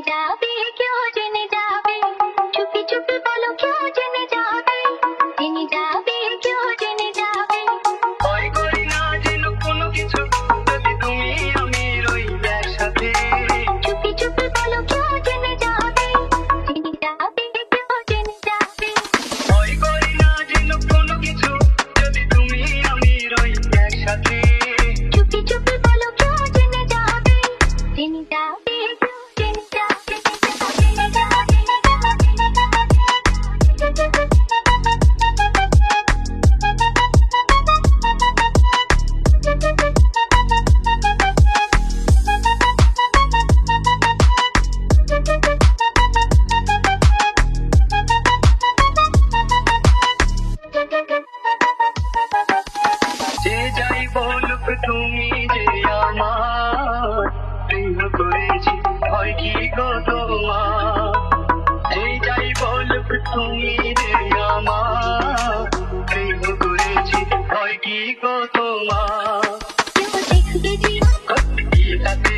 যাবে কেউ জেনে যাবে, চুপি চুপি বলো কেউ জেনে যাবে, জেনে যাবে কেউ জেনে যাবে। ভয় করি না যেন কোনো কিছু, যদি তুমি আমি রই একসাথে। চুপি চুপি বলো কেউ জেনে যাবে, জেনে যাবে কেউ জেনে যাবে। ভয় করি না যেন কোনো কিছু, যদি তুমি আমি রই একসাথে। চুপি চুপি বলো কেউ জেনে যাবে, জেনে যাবে কেউ জেনে যাবে, জেনে যাবে, যে যাই বলুক তুমি যে আমার প্রেম করেছি, হয় কি গো তোমার? যে যাই বলুক তুমি যে আমার প্রেম করেছি, হয় কি গো তোমার? কেউ দেখবে যে কি তাতে